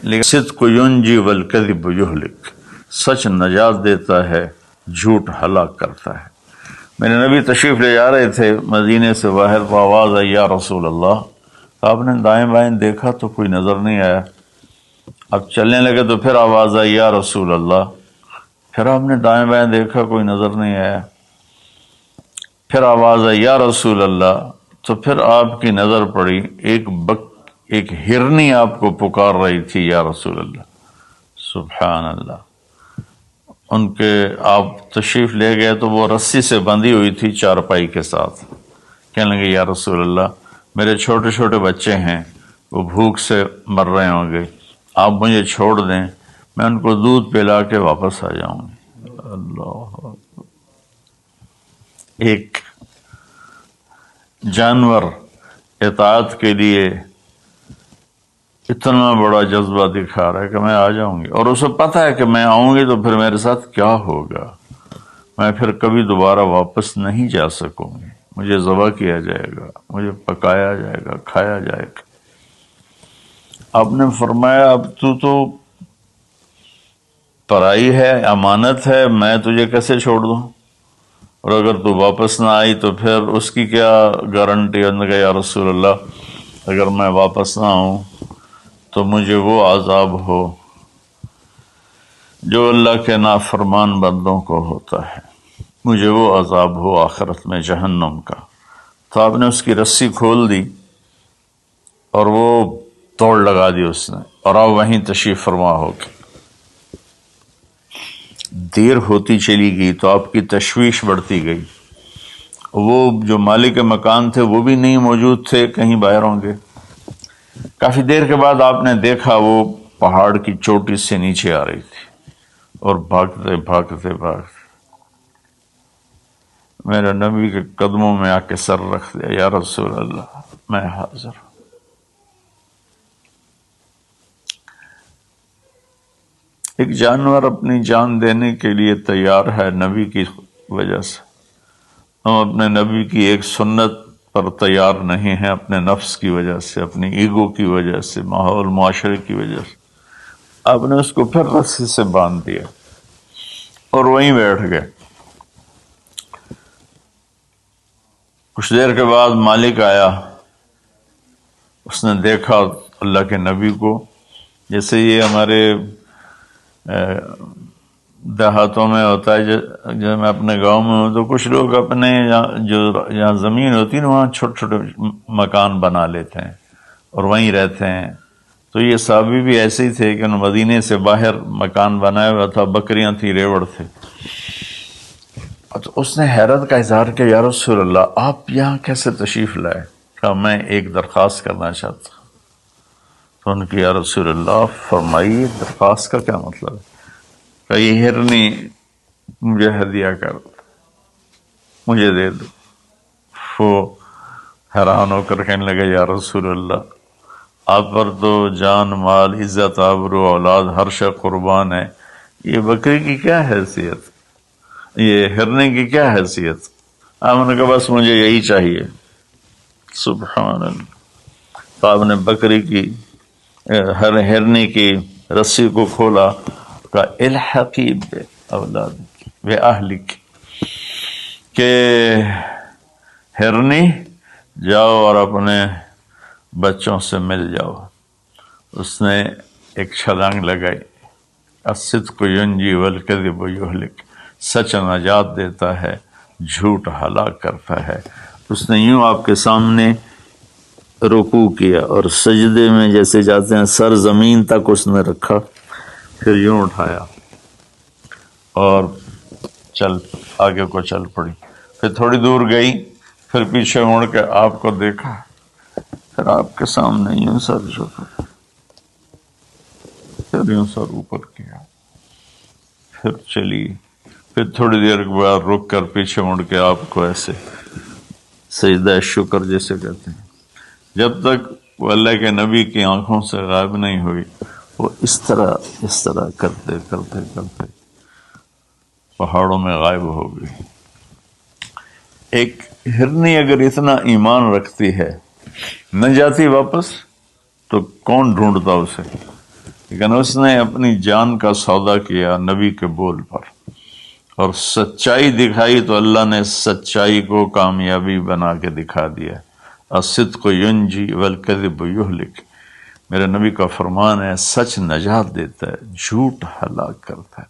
لیکن صدق ینجی والکذب یہلک، سچ نجات دیتا ہے، جھوٹ ہلاک کرتا ہے۔ میرے نبی تشریف لے جا رہے تھے مدینے سے باہر، تو آواز آئی یا رسول اللہ۔ آپ نے دائیں بائیں دیکھا تو کوئی نظر نہیں آیا۔ اب چلنے لگے تو پھر آواز آئی یا رسول اللہ۔ پھر آپ نے دائیں بائیں دیکھا، کوئی نظر نہیں آیا۔ پھر آواز آئی یا رسول اللہ، تو پھر آپ کی نظر پڑی، ایک ہرنی آپ کو پکار رہی تھی یا رسول اللہ۔ سبحان اللہ۔ ان کے آپ تشریف لے گئے تو وہ رسی سے بندھی ہوئی تھی چارپائی کے ساتھ۔ کہنے لگے یا رسول اللہ، میرے چھوٹے چھوٹے بچے ہیں، وہ بھوک سے مر رہے ہوں گے، آپ مجھے چھوڑ دیں، میں ان کو دودھ پلا کے واپس آ جاؤں گی۔ اللہ، ایک جانور اطاعت کے لیے اتنا بڑا جذبہ دکھا رہا ہے کہ میں آ جاؤں گی، اور اسے پتہ ہے کہ میں آؤں گی تو پھر میرے ساتھ کیا ہوگا، میں پھر کبھی دوبارہ واپس نہیں جا سکوں گی، مجھے ذبح کیا جائے گا، مجھے پکایا جائے گا، کھایا جائے گا۔ آپ نے فرمایا اب تو پرائی ہے، امانت ہے، میں تجھے کیسے چھوڑ دوں، اور اگر تو واپس نہ آئی تو پھر اس کی کیا گارنٹی ہے؟ یا رسول اللہ، اگر میں واپس نہ آؤں تو مجھے وہ عذاب ہو جو اللہ کے نافرمان بندوں کو ہوتا ہے، مجھے وہ عذاب ہو آخرت میں جہنم کا۔ تو آپ نے اس کی رسی کھول دی اور وہ توڑ لگا دی اس نے، اور آپ وہیں تشریف فرما ہو کے۔ دیر ہوتی چلی گئی تو آپ کی تشویش بڑھتی گئی۔ وہ جو مالک مکان تھے وہ بھی نہیں موجود تھے، کہیں باہر ہوں گے۔ کافی دیر کے بعد آپ نے دیکھا وہ پہاڑ کی چوٹی سے نیچے آ رہی تھی، اور بھاگتے بھاگتے بھاگتے میرے نبی کے قدموں میں آ کے سر رکھ دیا، یا رسول اللہ میں حاضر ہوں۔ ایک جانور اپنی جان دینے کے لیے تیار ہے نبی کی وجہ سے، ہم اپنے نبی کی ایک سنت پر تیار نہیں ہیں، اپنے نفس کی وجہ سے، اپنی ایگو کی وجہ سے، ماحول معاشرے کی وجہ سے۔ آپ نے اس کو پھر رسی سے باندھ دیا اور وہیں بیٹھ گئے۔ کچھ دیر کے بعد مالک آیا، اس نے دیکھا اللہ کے نبی کو، جیسے یہ ہمارے دیہاتوں میں ہوتا ہے، جو میں اپنے گاؤں میں ہوں تو کچھ لوگ اپنے جہاں زمین ہوتی ہے نا وہاں چھوٹے چھوٹے مکان بنا لیتے ہیں اور وہیں رہتے ہیں۔ تو یہ صحابی بھی ایسے ہی تھے کہ انہوں مدینے سے باہر مکان بنایا ہوا تھا، بکریاں تھی، ریوڑ تھے۔ تو اس نے حیرت کا اظہار کیا، یا رسول اللہ آپ یہاں کیسے تشریف لائے؟ کہا میں ایک درخواست کرنا چاہتا ہوں۔ تو ان کی یا رسول اللہ فرمائیے درخواست کا کیا مطلب ہے؟ کہ یہ ہرنی مجھے ہدیہ کر دو، مجھے دے دو۔ وہ حیران ہو کر کہنے لگے یا رسول اللہ آپ پر تو جان، مال، عزت، آبرو، اولاد ہر شے قربان ہے، یہ بکری کی کیا حیثیت، یہ ہرنے کی کیا حیثیت؟ آپ نے کہا بس مجھے یہی چاہیے۔ سبحان اللہ۔ تو آپ نے بکری کی ہرنے کی رسی کو کھولا، کہا الحقی بے اولادک بے اہلک، کہ ہرنی جاؤ اور اپنے بچوں سے مل جاؤ۔ اس نے ایک چھلانگ لگائی، الصدق ینجی والکذب یہلک، سچ نجات دیتا ہے، جھوٹ ہلاک کرتا ہے۔ اس نے یوں آپ کے سامنے رکوع کیا اور سجدے میں جیسے جاتے ہیں سر زمین تک اس نے رکھا، پھر یوں اٹھایا اور آگے کو چل پڑی۔ پھر تھوڑی دور گئی، پھر پیچھے مڑ کے آپ کو دیکھا، پھر آپ کے سامنے یوں سر جھکا، پھر یوں سر اوپر کیا، پھر چلی، پھر تھوڑی دیر کے بعد رک کر پیچھے مڑ کے آپ کو ایسے سجدہ شکر جیسے کہتے ہیں۔ جب تک وہ اللہ کے نبی کی آنکھوں سے غائب نہیں ہوئی، وہ اس طرح کرتے کرتے کرتے پہاڑوں میں غائب ہو گئی۔ ایک ہرنی اگر اتنا ایمان رکھتی ہے، نہ جاتی واپس، تو کون ڈھونڈتا اسے؟ لیکن اس نے اپنی جان کا سودا کیا نبی کے بول پر اور سچائی دکھائی تو اللہ نے سچائی کو کامیابی بنا کے دکھا دیا۔ الصدق ینجی والکذب یہلک، میرے نبی کا فرمان ہے سچ نجات دیتا ہے، جھوٹ ہلاک کرتا ہے۔